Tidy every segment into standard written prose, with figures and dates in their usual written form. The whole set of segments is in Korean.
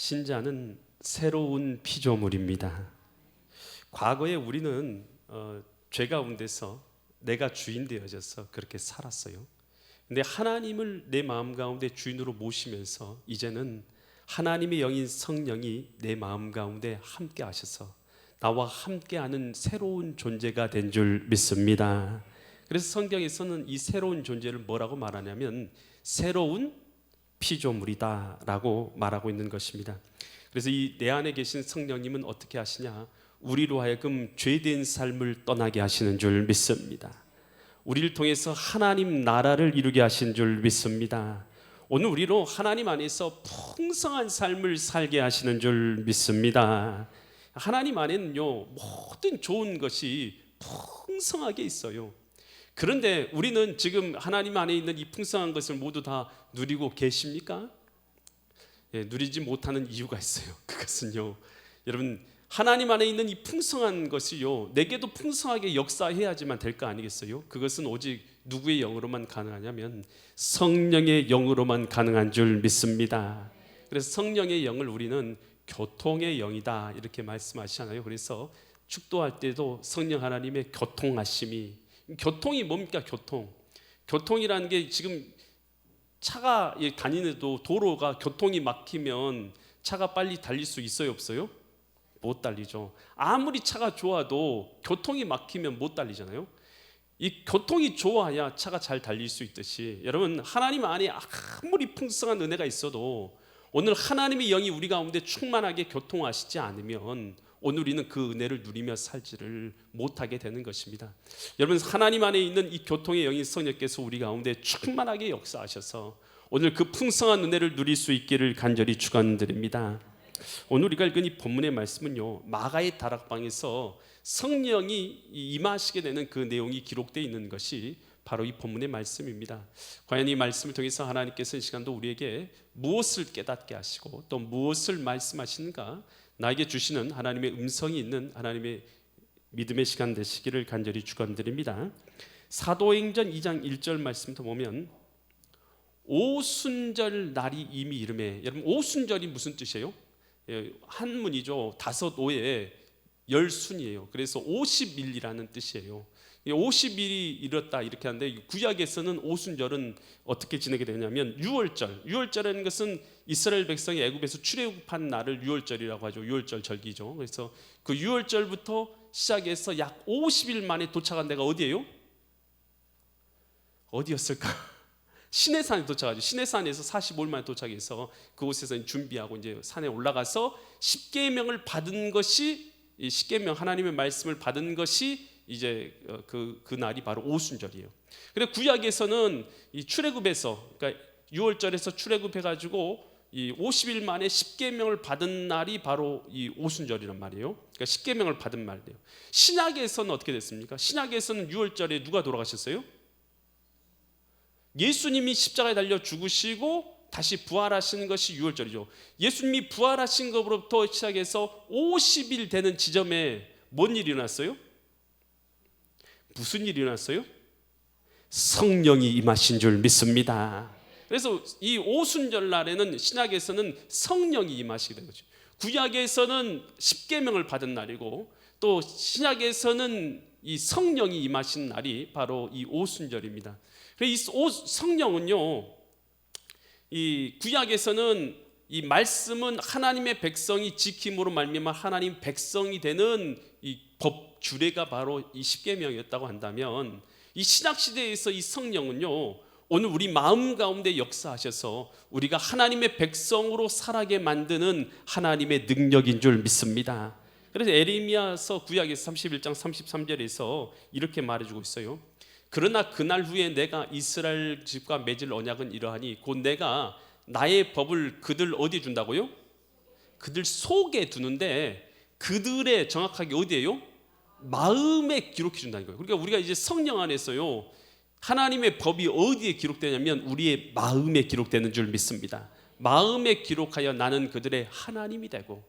신자는 새로운 피조물입니다. 과거에 우리는 죄 가운데서 내가 주인 되어져서 그렇게 살았어요. 근데 하나님을 내 마음 가운데 주인으로 모시면서 이제는 하나님의 영인 성령이 내 마음 가운데 함께 하셔서 나와 함께하는 새로운 존재가 된 줄 믿습니다. 그래서 성경에서는 이 새로운 존재를 뭐라고 말하냐면 새로운 피조물이다 라고 말하고 있는 것입니다. 그래서 이 내 안에 계신 성령님은 어떻게 하시냐, 우리로 하여금 죄된 삶을 떠나게 하시는 줄 믿습니다. 우리를 통해서 하나님 나라를 이루게 하신 줄 믿습니다. 오늘 우리로 하나님 안에서 풍성한 삶을 살게 하시는 줄 믿습니다. 하나님 안에는요, 모든 좋은 것이 풍성하게 있어요. 그런데 우리는 지금 하나님 안에 있는 이 풍성한 것을 모두 다 누리고 계십니까? 누리지 못하는 이유가 있어요. 그것은요, 여러분, 하나님 안에 있는 이 풍성한 것이요, 내게도 풍성하게 역사해야지만 될 거 아니겠어요? 그것은 오직 누구의 영으로만 가능하냐면 성령의 영으로만 가능한 줄 믿습니다. 그래서 성령의 영을 우리는 교통의 영이다 이렇게 말씀하시잖아요. 그래서 축도할 때도 성령 하나님의 교통하심이, 교통이 뭡니까? 교통이라는 게 지금 차가 다니는데도 도로가 교통이 막히면 차가 빨리 달릴 수 있어요, 없어요? 못 달리죠. 아무리 차가 좋아도 교통이 막히면 못 달리잖아요. 이 교통이 좋아야 차가 잘 달릴 수 있듯이, 여러분, 하나님 안에 아무리 풍성한 은혜가 있어도 오늘 하나님의 영이 우리 가운데 충만하게 교통하시지 않으면 오늘 우리는 그 은혜를 누리며 살지를 못하게 되는 것입니다. 여러분, 하나님 안에 있는 이 교통의 영인 성령께서 우리 가운데 충만하게 역사하셔서 오늘 그 풍성한 은혜를 누릴 수 있기를 간절히 축원드립니다. 오늘 우리가 읽은 이 본문의 말씀은요, 마가의 다락방에서 성령이 임하시게 되는 그 내용이 기록되어 있는 것이 바로 이 본문의 말씀입니다. 과연 이 말씀을 통해서 하나님께서 이 시간도 우리에게 무엇을 깨닫게 하시고 또 무엇을 말씀하시는가, 나에게 주시는 하나님의 음성이 있는 하나님의 믿음의 시간 되시기를 간절히 축원드립니다. 사도행전 2장 1절 말씀부터 보면 오순절 날이 이미 이르매, 여러분, 오순절이 무슨 뜻이에요? 한문이죠. 다섯 오에 열순이에요. 그래서 50일이라는 뜻이에요. 50일이 이렇다 이렇게 하는데, 구약에서는 오순절은 어떻게 지내게 되냐면 유월절이라는 것은 이스라엘 백성이 애굽에서 출애굽한 날을 유월절이라고 하죠. 유월절 절기죠. 그래서 그 유월절부터 시작해서 약 50일 만에 도착한 데가 어디예요? 어디였을까? 시내산에 도착하죠. 시내산에서 45일 만에 도착해서 그곳에서 준비하고 이제 산에 올라가서 십계명을 받은 것이, 이 십계명 하나님의 말씀을 받은 것이 이제 그 날이 바로 오순절이에요. 그래, 구약에서는 이 출애굽에서, 그러니까 6월절에서 출애굽해가지고 이 50일 만에 십계명을 받은 날이 바로 이 오순절이란 말이에요. 그러니까 십계명을 받은 말이에요. 신약에서는 어떻게 됐습니까? 신약에서는 6월절에 누가 돌아가셨어요? 예수님이 십자가에 달려 죽으시고 다시 부활하시는 것이 6월절이죠. 예수님이 부활하신 것부터 시작해서 50일 되는 지점에 뭔 일이 일어났어요? 무슨 일이 일어났어요? 성령이 임하신 줄 믿습니다. 그래서 이 오순절 날에는 신약에서는 성령이 임하시게 된 거죠. 구약에서는 십계명을 받은 날이고 또 신약에서는 이 성령이 임하신 날이 바로 이 오순절입니다. 이 성령은요, 이 구약에서는 이 말씀은 하나님의 백성이 지킴으로 말미암아 하나님 백성이 되는 이 법 규례가 바로 이 십계명이었다고 한다면, 이 신약 시대에서 이 성령은요, 오늘 우리 마음 가운데 역사하셔서 우리가 하나님의 백성으로 살아게 만드는 하나님의 능력인 줄 믿습니다. 그래서 에레미야서 구약에서 31장 33절에서 이렇게 말해주고 있어요. 그러나 그날 후에 내가 이스라엘 집과 맺을 언약은 이러하니 곧 내가 나의 법을 그들 어디에 준다고요? 그들 속에 두는데, 그들의 정확하게 어디에요? 마음에 기록해 준다는 거예요. 그러니까 우리가 이제 성령 안에서요, 하나님의 법이 어디에 기록되냐면 우리의 마음에 기록되는 줄 믿습니다. 마음에 기록하여 나는 그들의 하나님이 되고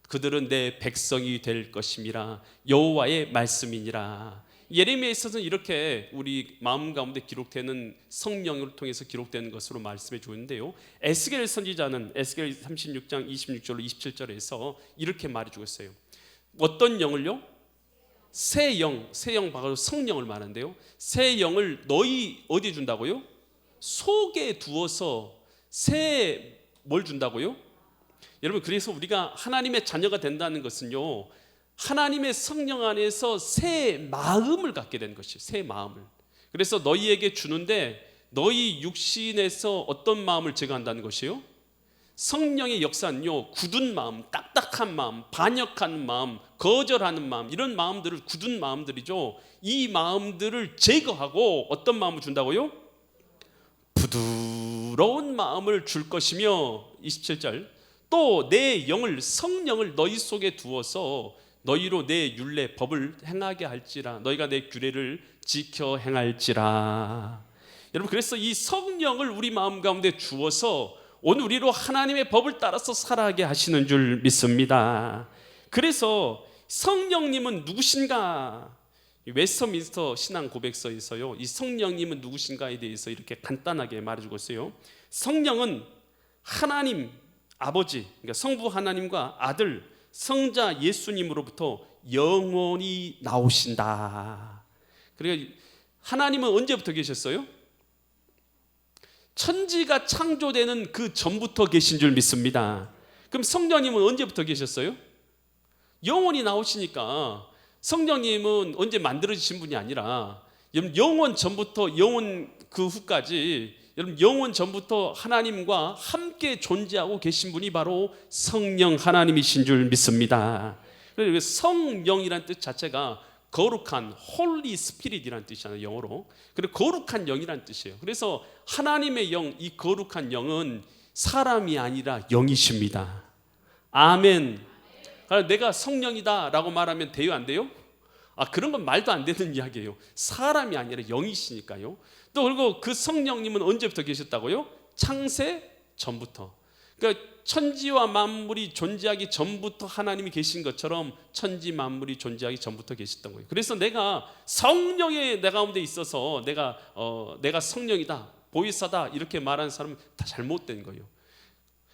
그들은 내 백성이 될 것임이라, 여호와의 말씀이니라. 예레미야에 있어서는 이렇게 우리 마음 가운데 기록되는 성령을 통해서 기록되는 것으로 말씀해 주는데요, 에스겔 선지자는 에스겔 36장 26절로 27절에서 이렇게 말해 주고 있어요. 어떤 영을요? 새 영, 바로 성령을 말하는데요, 새 영을 너희 어디에 준다고요? 속에 두어서 새 뭘 준다고요? 여러분, 그래서 우리가 하나님의 자녀가 된다는 것은요, 하나님의 성령 안에서 새 마음을 갖게 되는 것이에요. 새 마음을. 그래서 너희에게 주는데 너희 육신에서 어떤 마음을 제거한다는 것이요? 성령의 역사는요, 굳은 마음, 딱딱한 마음, 반역하는 마음, 거절하는 마음, 이런 마음들을, 굳은 마음들이죠, 이 마음들을 제거하고 어떤 마음을 준다고요? 부드러운 마음을 줄 것이며, 27절, 또 내 영을, 성령을 너희 속에 두어서 너희로 내 율례 법을 행하게 할지라, 너희가 내 규례를 지켜 행할지라. 여러분, 그래서 이 성령을 우리 마음 가운데 주어서 오늘 우리로 하나님의 법을 따라서 살아가게 하시는 줄 믿습니다. 그래서 성령님은 누구신가? 웨스터민스터 신앙 고백서에서요, 이 성령님은 누구신가에 대해서 이렇게 간단하게 말해주고 있어요. 성령은 하나님 아버지, 그러니까 성부 하나님과 아들 성자 예수님으로부터 영원히 나오신다. 그러니까 하나님은 언제부터 계셨어요? 천지가 창조되는 그 전부터 계신 줄 믿습니다. 그럼 성령님은 언제부터 계셨어요? 영원히 나오시니까 성령님은 언제 만들어지신 분이 아니라 영원 전부터 영원 그 후까지, 여러분, 영원 전부터 하나님과 함께 존재하고 계신 분이 바로 성령 하나님이신 줄 믿습니다. 그래서 성령이라는 뜻 자체가 거룩한, 홀리 스피릿이라는 뜻이잖아요, 영어로. 그리고 거룩한 영이라는 뜻이에요. 그래서 하나님의 영, 이 거룩한 영은 사람이 아니라 영이십니다. 아멘. 내가 성령이다 라고 말하면 돼요, 안 돼요? 그런 건 말도 안 되는 이야기예요. 사람이 아니라 영이시니까요. 또 그리고 그 성령님은 언제부터 계셨다고요? 창세 전부터. 그러니까 천지와 만물이 존재하기 전부터 하나님이 계신 것처럼 천지 만물이 존재하기 전부터 계셨던 거예요. 그래서 내가 성령의 내 가운데 있어서 내가 성령이다, 보이사다 이렇게 말하는 사람은 다 잘못된 거예요.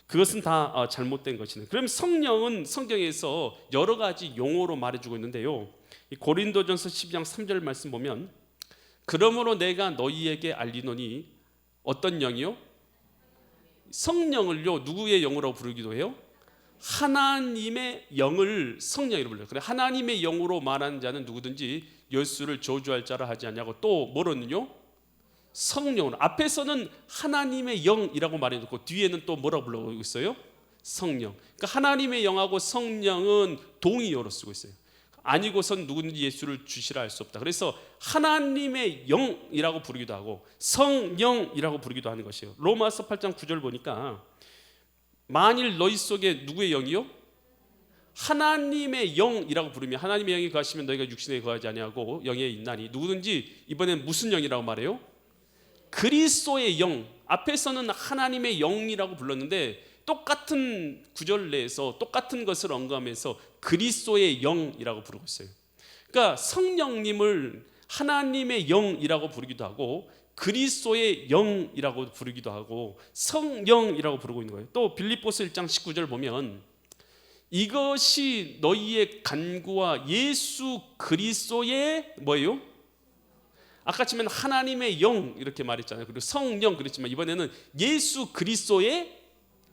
그것은 다 잘못된 것이네. 그럼 성령은 성경에서 여러 가지 용어로 말해주고 있는데요, 고린도전서 12장 3절 말씀 보면, 그러므로 내가 너희에게 알리노니 어떤 영이요? 성령을요, 누구의 영으로 부르기도 해요? 하나님의 영을 성령이라고 불러요. 그래, 하나님의 영으로 말하는 자는 누구든지 예수를 저주할 자라 하지 않냐고, 또 뭐로는요? 성령으로. 앞에서는 하나님의 영이라고 말해놓고 뒤에는 또 뭐라고 불러고 있어요? 성령. 그러니까 하나님의 영하고 성령은 동의어로 쓰고 있어요. 아니고선 누구든지 예수를 주시라 할 수 없다. 그래서 하나님의 영이라고 부르기도 하고 성령이라고 부르기도 하는 것이에요. 로마서 8장 9절 보니까, 만일 너희 속에 누구의 영이요? 하나님의 영이라고 부르면, 하나님의 영이 거하시면 너희가 육신에 거하지 아니하고 영에 있나니, 누구든지, 이번엔 무슨 영이라고 말해요? 그리스도의 영. 앞에서는 하나님의 영이라고 불렀는데 똑같은 구절 내에서 똑같은 것을 언급하면서 그리스도의 영이라고 부르고 있어요. 그러니까 성령님을 하나님의 영이라고 부르기도 하고 그리스도의 영이라고 부르기도 하고 성령이라고 부르고 있는 거예요. 또 빌립보서 1장 19절 보면, 이것이 너희의 간구와 예수 그리스도의 뭐예요? 아까 치면 하나님의 영 이렇게 말했잖아요. 그리고 성령 그랬지만 이번에는 예수 그리스도의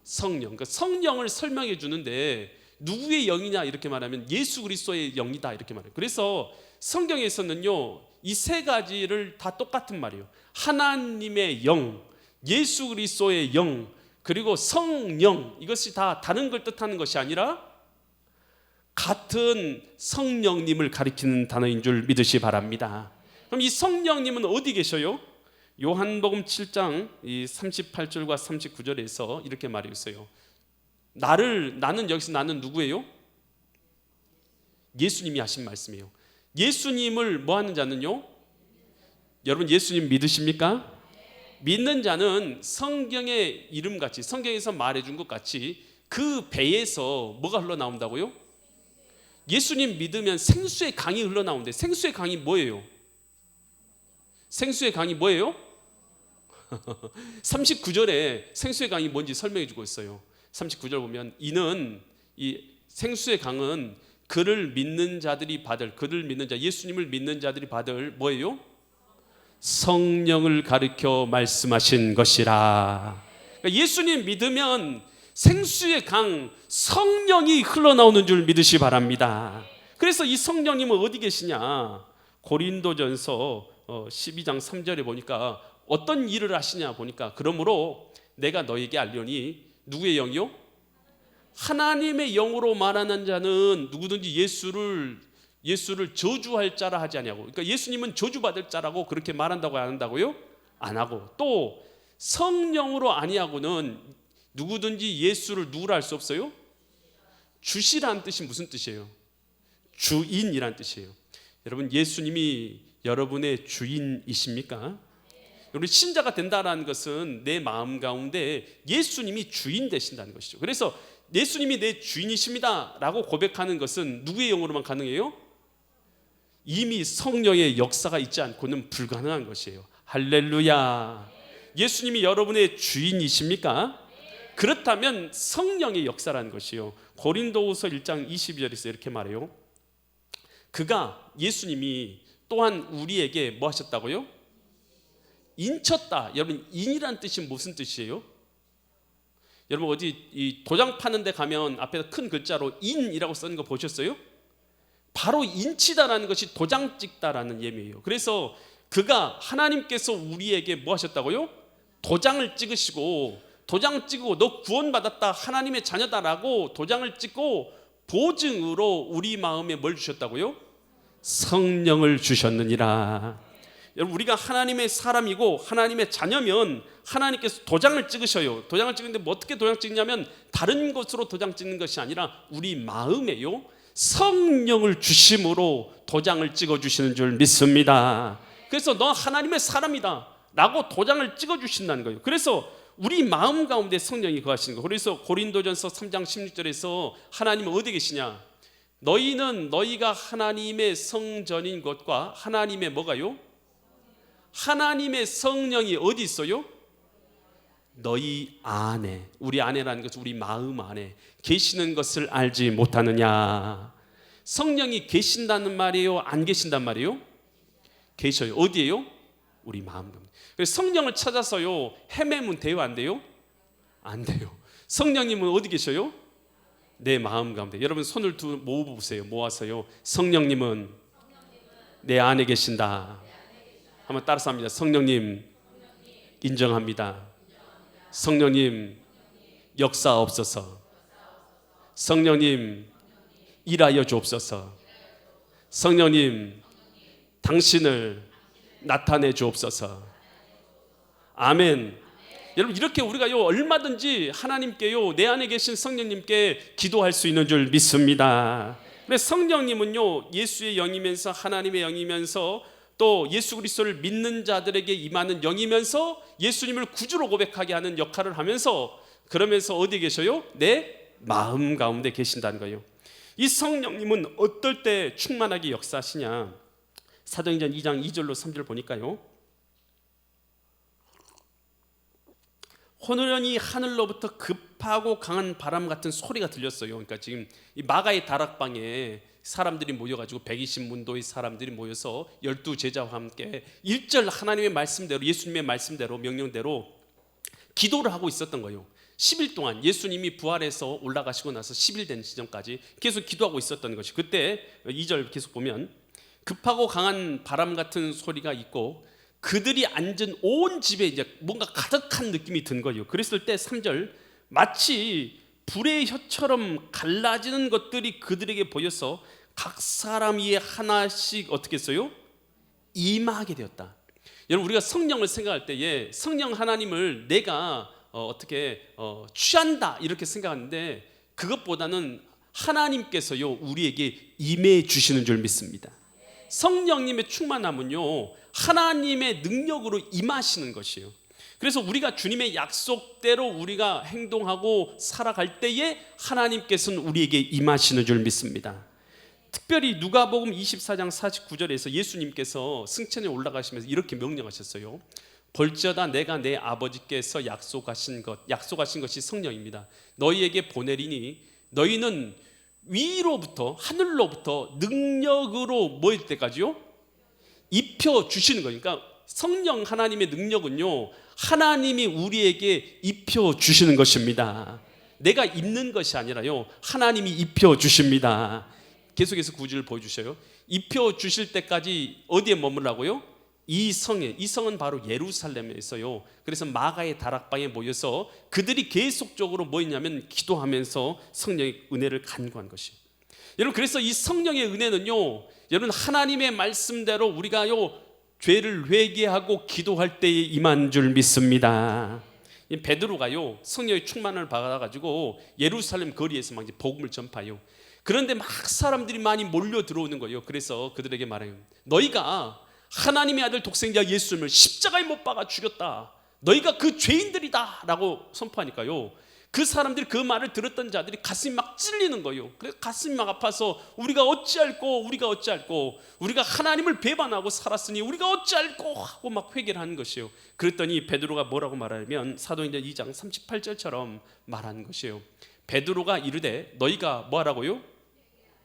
성령. 그러니까 성령을 설명해 주는데 누구의 영이냐 이렇게 말하면 예수 그리스도의 영이다 이렇게 말해요. 그래서 성경에서는요, 이 세 가지를 다 똑같은 말이에요. 하나님의 영, 예수 그리스도의 영, 그리고 성령. 이것이 다 다른 걸 뜻하는 것이 아니라 같은 성령님을 가리키는 단어인 줄 믿으시 바랍니다. 그럼 이 성령님은 어디 계셔요? 요한복음 7장 38절과 39절에서 이렇게 말하고 있어요. 나는 여기서 나는 누구예요? 예수님이 하신 말씀이에요. 예수님을 뭐 하는 자는요? 여러분, 예수님 믿으십니까? 믿는 자는 성경의 이름같이, 성경에서 말해준 것 같이 그 배에서 뭐가 흘러나온다고요? 예수님 믿으면 생수의 강이 흘러나오는데, 생수의 강이 뭐예요? 생수의 강이 뭐예요? 39절에 생수의 강이 뭔지 설명해 주고 있어요. 39절 보면 이는 이 생수의 강은 그를 믿는 자들이 받을, 그를 믿는 자, 예수님을 믿는 자들이 받을 뭐예요? 성령을 가르쳐 말씀하신 것이라. 그러니까 예수님 믿으면 생수의 강 성령이 흘러나오는 줄 믿으시 바랍니다. 그래서 이 성령님은 어디 계시냐? 고린도전서 12장 3절에 보니까 어떤 일을 하시냐 보니까 그러므로 내가 너에게 알려니 누구의 영이요? 하나님의 영으로 말하는 자는 누구든지 예수를 저주할 자라 하지 아니하고, 그러니까 예수님은 저주받을 자라고 그렇게 말한다고 안 한다고요? 안 하고, 또 성령으로 아니하고는 누구든지 예수를 누구라 할 수 없어요? 주시라는 뜻이 무슨 뜻이에요? 주인이란 뜻이에요. 여러분, 예수님이 여러분의 주인이십니까? 우리 신자가 된다는 것은 내 마음 가운데 예수님이 주인 되신다는 것이죠. 그래서 예수님이 내 주인이십니다 라고 고백하는 것은 누구의 영으로만 가능해요? 이미 성령의 역사가 있지 않고는 불가능한 것이에요. 할렐루야. 예수님이 여러분의 주인이십니까? 그렇다면 성령의 역사라는 것이요, 고린도후서 1장 22절에서 이렇게 말해요. 그가, 예수님이 또한 우리에게 뭐 하셨다고요? 인쳤다. 여러분, 인이란 뜻이 무슨 뜻이에요? 여러분, 어디 이 도장 파는 데 가면 앞에서 큰 글자로 인이라고 쓰는 거 보셨어요? 바로 인치다라는 것이 도장 찍다라는 의미예요. 그래서 그가, 하나님께서 우리에게 뭐 하셨다고요? 도장을 찍으시고, 도장 찍고 너 구원받았다, 하나님의 자녀다라고 도장을 찍고 보증으로 우리 마음에 뭘 주셨다고요? 성령을 주셨느니라. 여러분, 우리가 하나님의 사람이고 하나님의 자녀면 하나님께서 도장을 찍으셔요. 도장을 찍는데 뭐 어떻게 도장 찍냐면 다른 것으로 도장 찍는 것이 아니라 우리 마음에요, 성령을 주심으로 도장을 찍어주시는 줄 믿습니다. 그래서 너 하나님의 사람이다 라고 도장을 찍어주신다는 거예요. 그래서 우리 마음 가운데 성령이 거하시는 거예요. 그래서 고린도전서 3장 16절에서 하나님은 어디 계시냐? 너희는 너희가 하나님의 성전인 것과 하나님의 뭐가요? 하나님의 성령이 어디 있어요? 너희 안에. 우리 안에라는 것은 우리 마음 안에 계시는 것을 알지 못하느냐. 성령이 계신다는 말이에요? 안 계신단 말이에요? 계셔요. 어디에요? 우리 마음 가운데. 그래서 성령을 찾아서요 헤매면 돼요, 안 돼요? 안 돼요. 성령님은 어디 계셔요? 내 마음 가운데. 여러분, 손을 모아보세요. 모아서요, 성령님은 내 안에 계신다. 한번 따라서 합니다. 성령님 인정합니다. 성령님 역사옵소서. 성령님 일하여 주옵소서. 성령님 당신을 나타내 주옵소서. 아멘. 여러분, 이렇게 우리가요 얼마든지 하나님께요, 내 안에 계신 성령님께 기도할 수 있는 줄 믿습니다. 그래서 성령님은요 예수의 영이면서 하나님의 영이면서 또 예수 그리스도를 믿는 자들에게 임하는 영이면서 예수님을 구주로 고백하게 하는 역할을 하면서, 그러면서 어디 계셔요? 내 마음 가운데 계신다는 거예요. 이 성령님은 어떨 때 충만하게 역사하시냐? 사도행전 2장 2절로 3절 보니까요, 호련히 하늘로부터 급하고 강한 바람 같은 소리가 들렸어요. 그러니까 지금 이 마가의 다락방에 사람들이 모여가지고 120문도의 사람들이 모여서 12제자와 함께 1절 하나님의 말씀대로, 예수님의 말씀대로, 명령대로 기도를 하고 있었던 거예요. 10일 동안 예수님이 부활해서 올라가시고 나서 10일 된 시점까지 계속 기도하고 있었던 것이, 그때 2절 계속 보면 급하고 강한 바람 같은 소리가 있고 그들이 앉은 온 집에 이제 뭔가 가득한 느낌이 든 거예요. 그랬을 때 3절, 마치 불의 혀처럼 갈라지는 것들이 그들에게 보여서 각 사람 위에 하나씩 어떻게 했어요? 임하게 되었다. 여러분, 우리가 성령을 생각할 때에 성령 하나님을 내가 어떻게 취한다 이렇게 생각하는데, 그것보다는 하나님께서요 우리에게 임해 주시는 줄 믿습니다. 성령님의 충만함은요 하나님의 능력으로 임하시는 것이에요. 그래서 우리가 주님의 약속대로 우리가 행동하고 살아갈 때에 하나님께서는 우리에게 임하시는 줄 믿습니다. 특별히 누가복음 24장 49절에서 예수님께서 승천에 올라가시면서 이렇게 명령하셨어요. 볼지어다 내가 내 아버지께서 약속하신 것이 성령입니다. 너희에게 보내리니 너희는 위로부터 하늘로부터 능력으로 뭐일 때까지요? 입혀 주시는 거니까 성령 하나님의 능력은요, 하나님이 우리에게 입혀 주시는 것입니다. 내가 입는 것이 아니라요, 하나님이 입혀 주십니다. 계속해서 구절을 보여주셔요. 입혀 주실 때까지 어디에 머물라고요? 이 성은 바로 예루살렘에 있어요. 그래서 마가의 다락방에 모여서 그들이 계속적으로 뭐 했냐면 기도하면서 성령의 은혜를 간구한 것이에요. 여러분, 그래서 이 성령의 은혜는요, 여러분 하나님의 말씀대로 우리가요 죄를 회개하고 기도할 때에 임한 줄 믿습니다. 베드로가요 성령의 충만을 받아가지고 예루살렘 거리에서 막 이제 복음을 전파해요. 그런데 막 사람들이 많이 몰려 들어오는 거예요. 그래서 그들에게 말해요. 너희가 하나님의 아들 독생자 예수님을 십자가에 못 박아 죽였다. 너희가 그 죄인들이다 라고 선포하니까요, 그 사람들이 그 말을 들었던 자들이 가슴이 막 찔리는 거예요. 그래서 가슴이 막 아파서 우리가 어찌할꼬 우리가 하나님을 배반하고 살았으니 우리가 어찌할꼬 하고 막 회개를 하는 것이에요. 그랬더니 베드로가 뭐라고 말하냐면 사도행전 2장 38절처럼 말하는 것이에요. 베드로가 이르되 너희가 뭐하라고요?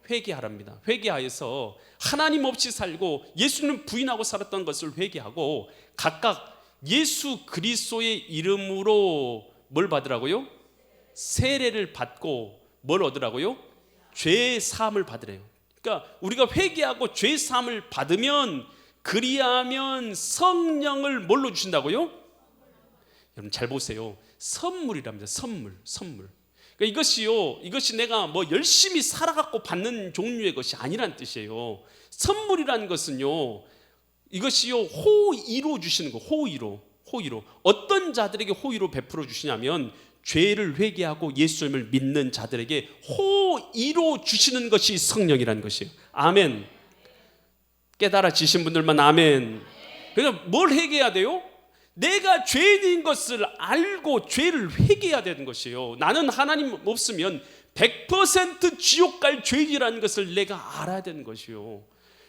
회개하랍니다. 회개하여서 하나님 없이 살고 예수님 부인하고 살았던 것을 회개하고 각각 예수 그리스도의 이름으로 뭘 받으라고요? 세례를 받고 뭘 얻으라고요? 죄 사함을 받으래요. 그러니까 우리가 회개하고 죄 사함을 받으면 그리하면 성령을 뭘로 주신다고요? 여러분 잘 보세요. 선물이랍니다. 선물. 그러니까 이것이 내가 뭐 열심히 살아갖고 받는 종류의 것이 아니란 뜻이에요. 선물이라는 것은요, 이것이요 호의로 주시는 거. 호의로. 어떤 자들에게 호의로 베풀어 주시냐면 죄를 회개하고 예수님을 믿는 자들에게 호의로 주시는 것이 성령이라는 것이에요. 아멘. 깨달아지신 분들만 아멘. 그래서 뭘 회개해야 돼요? 내가 죄인인 것을 알고 죄를 회개해야 되는 것이에요. 나는 하나님 없으면 100% 지옥 갈 죄인이라는 것을 내가 알아야 되는 것이에요.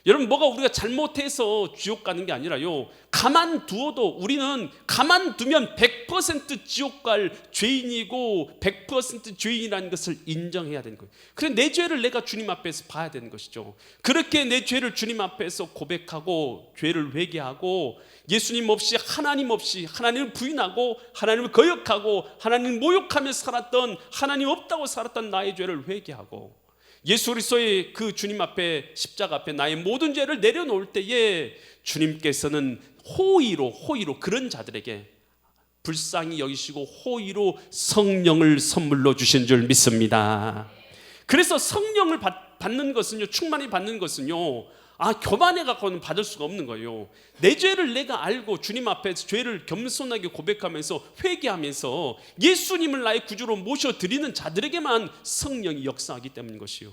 여러분, 뭐가 우리가 잘못해서 지옥 가는 게 아니라요, 가만두어도 우리는 가만두면 100% 지옥 갈 죄인이고 100% 죄인이라는 것을 인정해야 되는 거예요. 그래서 내 죄를 내가 주님 앞에서 봐야 되는 것이죠. 그렇게 내 죄를 주님 앞에서 고백하고 죄를 회개하고 예수님 없이 하나님을 부인하고 하나님을 거역하고 하나님을 모욕하며 살았던, 하나님 없다고 살았던 나의 죄를 회개하고 예수 그리스도의 그 주님 앞에, 십자가 앞에 나의 모든 죄를 내려놓을 때에 주님께서는 호의로 그런 자들에게 불쌍히 여기시고 호의로 성령을 선물로 주신 줄 믿습니다. 그래서 성령을 받는 것은요, 충만히 받는 것은요, 교만해 갖고는 받을 수가 없는 거예요. 내 죄를 내가 알고 주님 앞에서 죄를 겸손하게 고백하면서 회개하면서 예수님을 나의 구주로 모셔드리는 자들에게만 성령이 역사하기 때문인 것이요.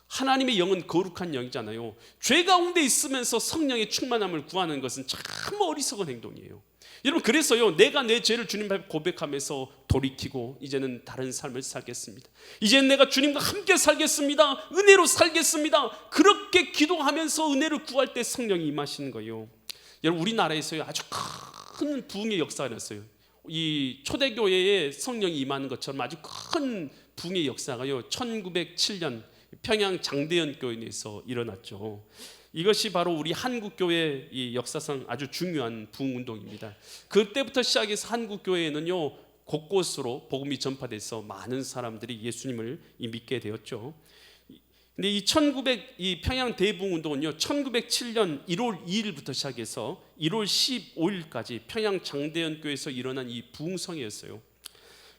하나님의 영은 거룩한 영이잖아요. 죄 가운데 있으면서 성령의 충만함을 구하는 것은 참 어리석은 행동이에요. 여러분, 그래서요, 내가 내 죄를 주님 앞에 고백하면서 돌이키고 이제는 다른 삶을 살겠습니다. 이제는 내가 주님과 함께 살겠습니다. 은혜로 살겠습니다. 그렇게 기도하면서 은혜를 구할 때 성령이 임하시는 거예요. 여러분, 우리나라에서요 아주 큰 부흥의 역사가 났어요. 이 초대교회에 성령이 임하는 것처럼 아주 큰 부흥의 역사가요 1907년 평양 장대현 교회에서 일어났죠. 이것이 바로 우리 한국교회 이 역사상 아주 중요한 부흥운동입니다. 그때부터 시작해서 한국교회에는요 곳곳으로 복음이 전파돼서 많은 사람들이 예수님을 믿게 되었죠. 근데 이 평양 대부흥운동은요 1907년 1월 2일부터 시작해서 1월 15일까지 평양 장대현 교회에서 일어난 이 부흥성회였어요.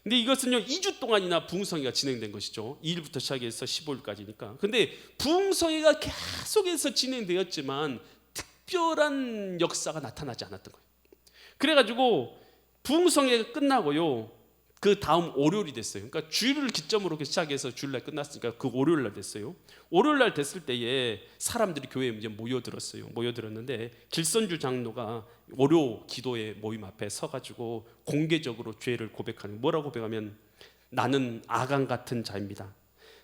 근데 이것은요 2주 동안이나 부흥성회가 진행된 것이죠. 2일부터 시작해서 15일까지니까. 근데 부흥성회가 계속해서 진행되었지만 특별한 역사가 나타나지 않았던 거예요. 그래가지고 부흥성회가 끝나고요 그 다음 월요일이 됐어요. 그러니까 주일을 기점으로 시작해서 주일날 끝났으니까 그 월요일날 됐어요. 월요일날 됐을 때에 사람들이 교회에 이제 모여들었는데 길선주 장로가 월요 기도회 모임 앞에 서가지고 공개적으로 죄를 고백하는, 뭐라고 고백하면 나는 아간 같은 자입니다.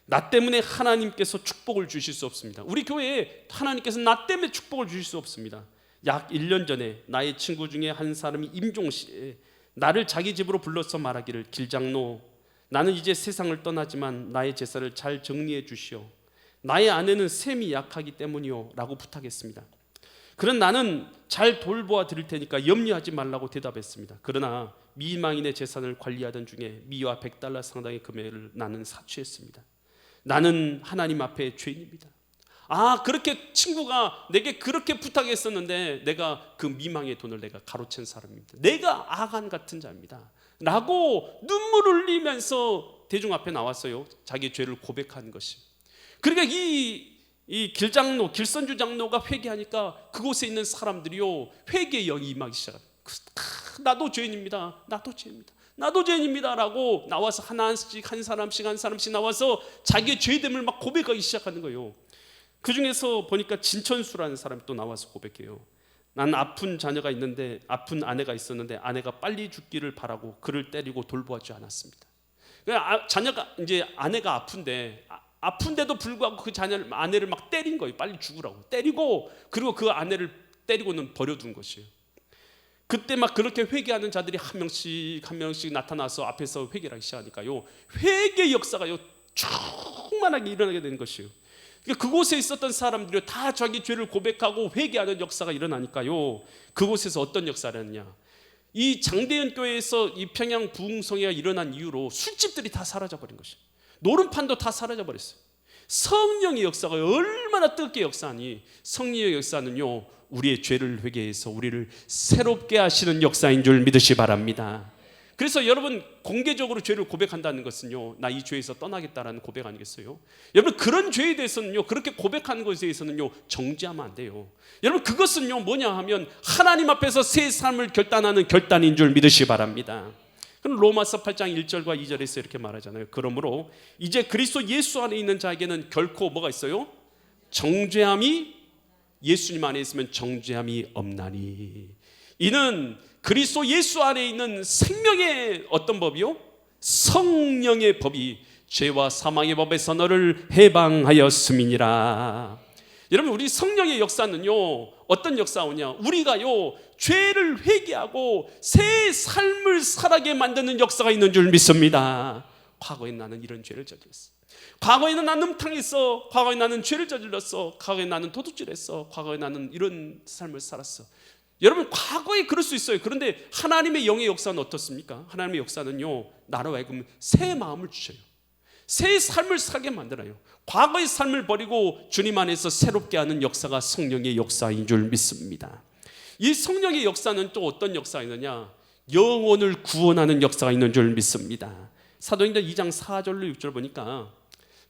나 때문에 하나님께서 축복을 주실 수 없습니다. 우리 교회에 하나님께서 나 때문에 축복을 주실 수 없습니다. 약 1년 전에 나의 친구 중에 한 사람이 임종시에 나를 자기 집으로 불러서 말하기를, 길장로, 나는 이제 세상을 떠나지만 나의 제사를 잘 정리해 주시오. 나의 아내는 셈이 약하기 때문이요 라고 부탁했습니다. 그런 나는 잘 돌보아 드릴 테니까 염려하지 말라고 대답했습니다. 그러나 미망인의 재산을 관리하던 중에 미와 $100 상당의 금액을 나는 사취했습니다. 나는 하나님 앞에 죄인입니다. 그렇게 친구가 내게 그렇게 부탁했었는데 내가 그 미망의 돈을 내가 가로챈 사람입니다. 내가 악한 같은 자입니다 라고 눈물을 흘리면서 대중 앞에 나왔어요. 자기 죄를 고백한 것이. 그러니까 이 길장로, 길선주 장로가 회개하니까 그곳에 있는 사람들이요, 회개의 영이 임하기 시작합니다. 나도 죄인입니다. 나도 죄인입니다. 나도 죄인입니다 라고 나와서 하나씩 한 사람씩 나와서 자기의 죄됨을 막 고백하기 시작하는 거예요. 그 중에서 보니까 진천수라는 사람이 또 나와서 고백해요. 난 아픈 자녀가 있는데, 아픈 아내가 있었는데 아내가 빨리 죽기를 바라고 그를 때리고 돌보지 않았습니다. 자녀가 이제 아내가 아픈데도 불구하고 그 아내를 막 때린 거예요. 빨리 죽으라고 때리고, 그리고 그 아내를 때리고는 버려둔 것이에요. 그때 막 그렇게 회개하는 자들이 한 명씩 나타나서 앞에서 회개를 하기 시작하니까요, 회개 역사가요 충만하게 일어나게 되는 것이에요. 그곳에 있었던 사람들이 다 자기 죄를 고백하고 회개하는 역사가 일어나니까요, 그곳에서 어떤 역사를 했느냐, 이 장대현 교회에서 이 평양 부흥성회가 일어난 이후로 술집들이 다 사라져버린 것이에요. 노름판도 다 사라져버렸어요. 성령의 역사가 얼마나 뜨겁게 역사하니, 성령의 역사는요 우리의 죄를 회개해서 우리를 새롭게 하시는 역사인 줄 믿으시 바랍니다. 그래서 여러분, 공개적으로 죄를 고백한다는 것은요, 나 이 죄에서 떠나겠다라는 고백 아니겠어요? 여러분, 그런 죄에 대해서는요, 그렇게 고백하는 것에 대해서는요 정죄하면 안 돼요. 여러분, 그것은요 뭐냐 하면 하나님 앞에서 새 삶을 결단하는 결단인 줄 믿으시 바랍니다. 그럼 로마서 8장 1절과 2절에서 이렇게 말하잖아요. 그러므로 이제 그리스도 예수 안에 있는 자에게는 결코 뭐가 있어요? 정죄함이, 예수님 안에 있으면 정죄함이 없나니, 이는 그리스도 예수 안에 있는 생명의 어떤 법이요? 성령의 법이 죄와 사망의 법에서 너를 해방하였음이니라. 여러분, 우리 성령의 역사는요 어떤 역사오냐, 우리가요 죄를 회개하고 새 삶을 살아게 만드는 역사가 있는 줄 믿습니다. 과거에 나는 이런 죄를 저질렀어, 과거에는 나는 음탕했어, 과거에 나는 죄를 저질렀어, 과거에 나는 도둑질했어, 과거에 나는 이런 삶을 살았어. 여러분, 과거에 그럴 수 있어요. 그런데 하나님의 영의 역사는 어떻습니까? 하나님의 역사는요 나로 하여금 새 마음을 주셔요. 새 삶을 살게 만들어요. 과거의 삶을 버리고 주님 안에서 새롭게 하는 역사가 성령의 역사인 줄 믿습니다. 이 성령의 역사는 또 어떤 역사가 있느냐, 영혼을 구원하는 역사가 있는 줄 믿습니다. 사도행전 2장 4절로 6절 보니까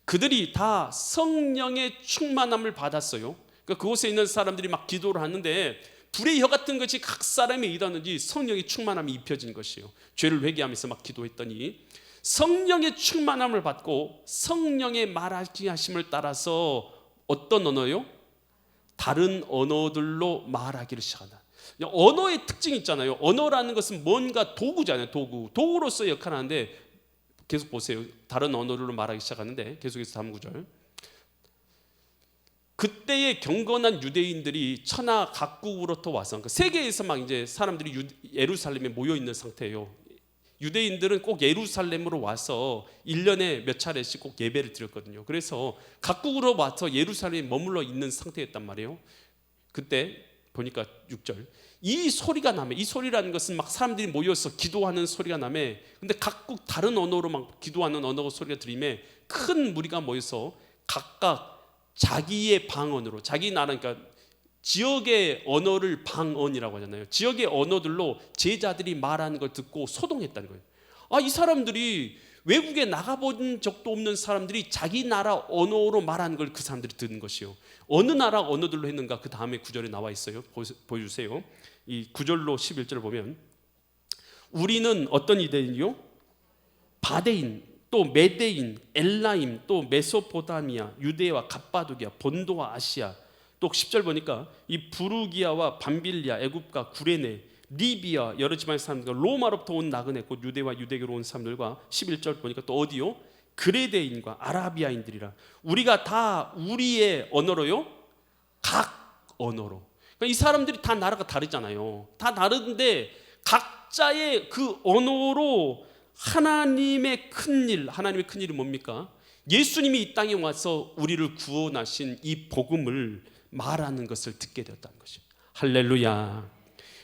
그들이 다 성령의 충만함을 받았어요. 그곳에 있는 사람들이 막 기도를 하는데 불의 혀 같은 것이 각 사람에 일하는지 성령의 충만함이 입혀진 것이에요. 죄를 회개하면서 막 기도했더니 성령의 충만함을 받고 성령의 말하기 하심을 따라서 어떤 언어요? 다른 언어들로 말하기를 시작한다. 언어의 특징이 있잖아요. 언어라는 것은 뭔가 도구잖아요. 도구로서 역할을 하는데, 계속 보세요. 다른 언어로 말하기 시작하는데 계속해서 다음 구절. 그때의 경건한 유대인들이 천하 각국으로부터 와서, 그러니까 세계에서 막 이제 사람들이 예루살렘에 모여 있는 상태예요. 유대인들은 꼭 예루살렘으로 와서 1년에 몇 차례씩 꼭 예배를 드렸거든요. 그래서 각국으로 와서 예루살렘에 머물러 있는 상태였단 말이에요. 그때 보니까 6절, 이 소리가 나매, 이 소리라는 것은 막 사람들이 모여서 기도하는 소리가 나매, 근데 각국 다른 언어로 막 기도하는 언어 소리가 들리매 큰 무리가 모여서 각각 자기의 방언으로, 자기 나라, 그러니까 지역의 언어를 방언이라고 하잖아요. 지역의 언어들로 제자들이 말하는 걸 듣고 소동했다는 거예요. 이 사람들이 외국에 나가본 적도 없는 사람들이 자기 나라 언어로 말하는 걸 그 사람들이 듣는 것이요. 어느 나라 언어들로 했는가? 그 다음에 구절에 나와 있어요. 보여주세요. 이 9절로 11절 보면, 우리는 어떤 이들이요? 바데인, 또 메데인, 엘라임, 또 메소포타미아, 유대와 갑바도기아, 본도와 아시아, 또 10절 보니까 이 부르기아와 밤빌리아, 애굽과 구레네, 리비아, 여러 지방의 사람들과 로마로부터 온 나그네, 곧 유대와 유대교로 온 사람들과 11절 보니까 또 어디요? 그레데인과 아라비아인들이라. 우리가 다 우리의 언어로요, 각 언어로. 그러니까 이 사람들이 다 나라가 다르잖아요. 다 다른데 각자의 그 언어로 하나님의 큰일, 하나님의 큰일이 뭡니까? 예수님이 이 땅에 와서 우리를 구원하신 이 복음을 말하는 것을 듣게 되었다는 것이죠. 할렐루야.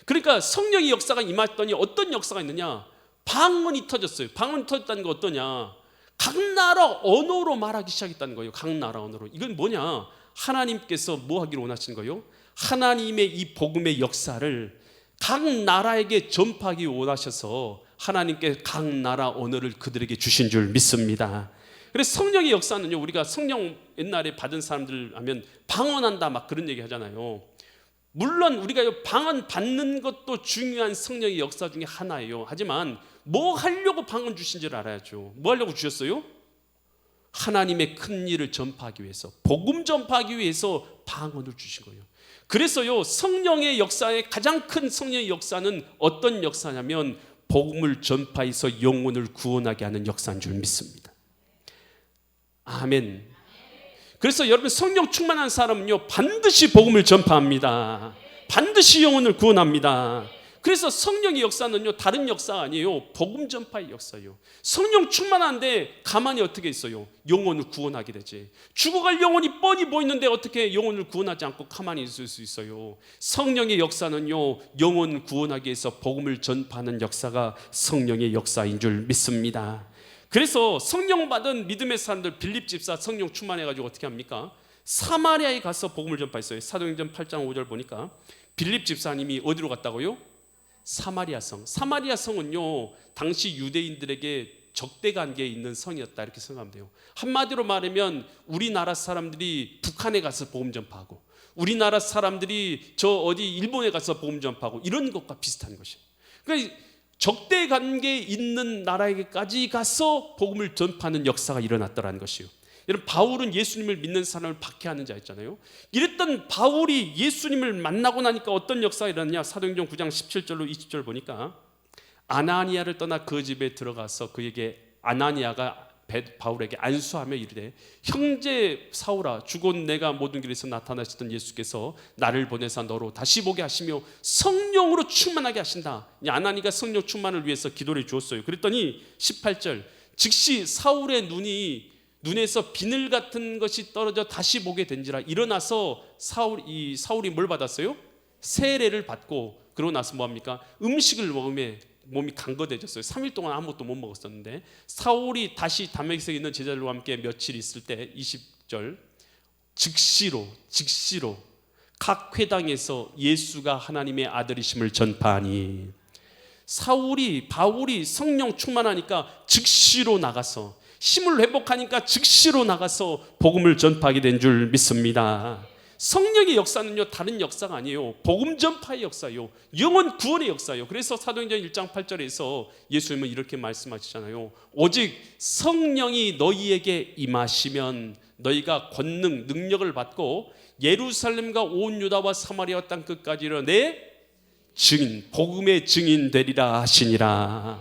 그러니까 성령의 역사가 임했더니 어떤 역사가 있느냐? 방언이 터졌어요. 방언이 터졌다는 거 어떠냐? 각 나라 언어로 말하기 시작했다는 거예요. 각 나라 언어로. 이건 뭐냐? 하나님께서 뭐 하기를 원하시는 거예요? 하나님의 이 복음의 역사를 각 나라에게 전파하기 원하셔서 하나님께 각 나라 언어를 그들에게 주신 줄 믿습니다. 그래서 성령의 역사는요, 우리가 성령 옛날에 받은 사람들 하면 방언한다 막 그런 얘기 하잖아요. 물론 우리가 방언 받는 것도 중요한 성령의 역사 중에 하나예요. 하지만 뭐 하려고 방언 주신 줄 알아야죠. 뭐 하려고 주셨어요? 하나님의 큰 일을 전파하기 위해서, 복음 전파하기 위해서 방언을 주신 거예요. 그래서요, 성령의 역사의 가장 큰 성령의 역사는 어떤 역사냐면 복음을 전파해서 영혼을 구원하게 하는 역사인 줄 믿습니다. 아멘. 그래서 여러분, 성령 충만한 사람은요, 반드시 복음을 전파합니다. 반드시 영혼을 구원합니다. 그래서 성령의 역사는요, 다른 역사가 아니에요. 복음 전파의 역사예요. 성령 충만한데 가만히 어떻게 있어요? 영혼을 구원하게 되지. 죽어갈 영혼이 뻔히 보이는데 어떻게 영혼을 구원하지 않고 가만히 있을 수 있어요? 성령의 역사는요, 영혼 구원하기 위해서 복음을 전파하는 역사가 성령의 역사인 줄 믿습니다. 그래서 성령 받은 믿음의 사람들, 빌립 집사 성령 충만해가지고 어떻게 합니까? 사마리아에 가서 복음을 전파했어요. 사도행전 8장 5절 보니까 빌립 집사님이 어디로 갔다고요? 사마리아 성. 사마리아 성은요, 당시 유대인들에게 적대 관계에 있는 성이었다, 이렇게 생각하면 돼요. 한마디로 말하면 우리나라 사람들이 북한에 가서 복음 전파하고, 우리나라 사람들이 저 어디 일본에 가서 복음 전파하고, 이런 것과 비슷한 것이에요. 그러니까 적대 관계에 있는 나라에게까지 가서 복음을 전파하는 역사가 일어났더라는 것이에요. 여러분, 바울은 예수님을 믿는 사람을 박해하는 자였잖아요. 이랬던 바울이 예수님을 만나고 나니까 어떤 역사가 일어났냐? 사도행전 9장 17절로 20절 보니까 아나니아를 떠나 그 집에 들어가서 그에게 아나니아가 바울에게 안수하며 이르되, 형제 사울아, 죽은 내가 모든 길에서 나타나시던 예수께서 나를 보내사 너로 다시 보게 하시며 성령으로 충만하게 하신다. 아나니아가 성령 충만을 위해서 기도를 주었어요. 그랬더니 18절, 즉시 사울의 눈에서 비늘 같은 것이 떨어져 다시 보게 된지라. 일어나서 사울이 뭘 받았어요? 세례를 받고, 그러고 나서 뭐합니까? 음식을 먹으며 몸이 강건해졌어요. 3일 동안 아무것도 못 먹었었는데, 사울이 다시 다메섹에 있는 제자들과 함께 며칠 있을 때 20절, 즉시로 각 회당에서 예수가 하나님의 아들이심을 전파하니, 바울이 성령 충만하니까 즉시로 나가서, 힘을 회복하니까 즉시로 나가서 복음을 전파하게 된 줄 믿습니다. 성령의 역사는요, 다른 역사가 아니에요. 복음 전파의 역사예요. 영혼 구원의 역사예요. 그래서 사도행전 1장 8절에서 예수님은 이렇게 말씀하시잖아요. 오직 성령이 너희에게 임하시면 너희가 권능, 능력을 받고 예루살렘과 온 유다와 사마리아 땅 끝까지 내 증인, 복음의 증인 되리라 하시니라.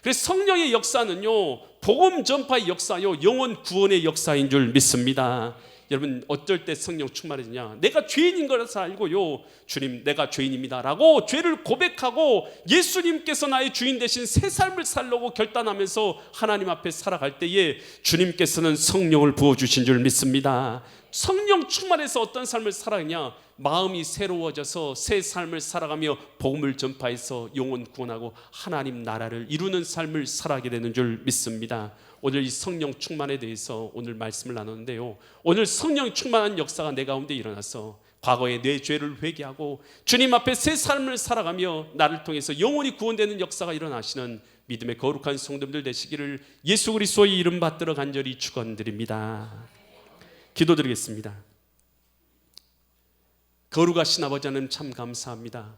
그래서 성령의 역사는요, 복음 전파의 역사요, 영혼 구원의 역사인 줄 믿습니다. 여러분, 어쩔 때 성령 충만해지냐? 내가 죄인인 것을 알고요, 주님 내가 죄인입니다 라고 죄를 고백하고 예수님께서 나의 주인 대신 새 삶을 살려고 결단하면서 하나님 앞에 살아갈 때에 주님께서는 성령을 부어주신 줄 믿습니다. 성령 충만해서 어떤 삶을 살아가냐? 마음이 새로워져서 새 삶을 살아가며 복음을 전파해서 영혼 구원하고 하나님 나라를 이루는 삶을 살아가게 되는 줄 믿습니다. 오늘 이 성령 충만에 대해서 오늘 말씀을 나누는데요, 오늘 성령 충만한 역사가 내 가운데 일어나서 과거의 내 죄를 회개하고 주님 앞에 새 삶을 살아가며 나를 통해서 영혼이 구원되는 역사가 일어나시는 믿음의 거룩한 성도들 되시기를 예수 그리스도의 이름 받들어 간절히 축원드립니다. 기도드리겠습니다. 거룩하신 아버지 하나님, 참 감사합니다.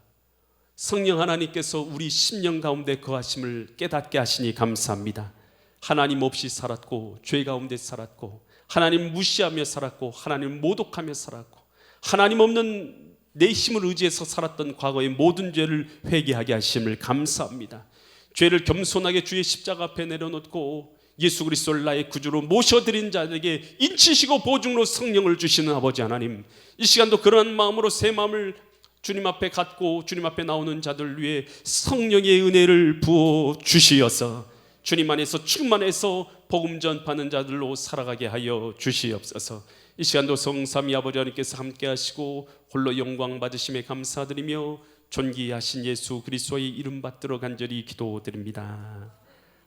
성령 하나님께서 우리 심령 가운데 거하심을 깨닫게 하시니 감사합니다. 하나님 없이 살았고 죄 가운데 살았고 하나님 무시하며 살았고 하나님 모독하며 살았고 하나님 없는 내 힘을 의지해서 살았던 과거의 모든 죄를 회개하게 하심을 감사합니다. 죄를 겸손하게 주의 십자가 앞에 내려놓고 예수 그리스도를 나의 구주로 모셔드린 자들에게 인치시고 보증으로 성령을 주시는 아버지 하나님, 이 시간도 그러한 마음으로 새 마음을 주님 앞에 갖고 주님 앞에 나오는 자들 위해 성령의 은혜를 부어 주시어서 주님 안에서 충만해서 복음 전파하는 자들로 살아가게 하여 주시옵소서. 이 시간도 성삼위 아버지 하나님께서 함께 하시고 홀로 영광 받으심에 감사드리며 존귀하신 예수 그리스도의 이름 받들어 간절히 기도드립니다.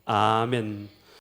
아멘.